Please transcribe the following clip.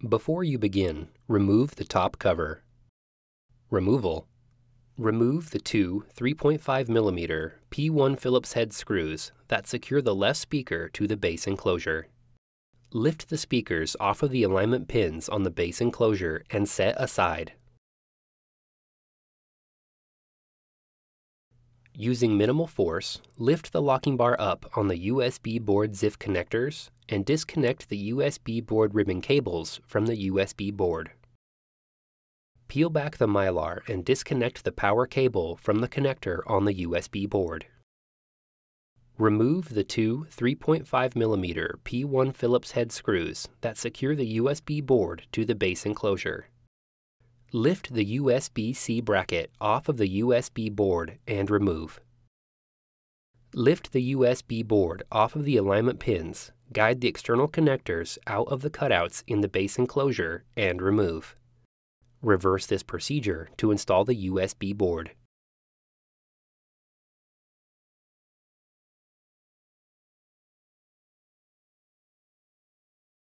Before you begin, remove the top cover. Removal. Remove the two 3.5mm P1 Phillips head screws that secure the left speaker to the base enclosure. Lift the speakers off of the alignment pins on the base enclosure and set aside. Using minimal force, lift the locking bar up on the USB board ZIF connectors and disconnect the USB board ribbon cables from the USB board. Peel back the mylar and disconnect the power cable from the connector on the USB board. Remove the two 3.5mm P1 Phillips head screws that secure the USB board to the base enclosure. Lift the USB-C bracket off of the USB board and remove. Lift the USB board off of the alignment pins, guide the external connectors out of the cutouts in the base enclosure, and remove. Reverse this procedure to install the USB board.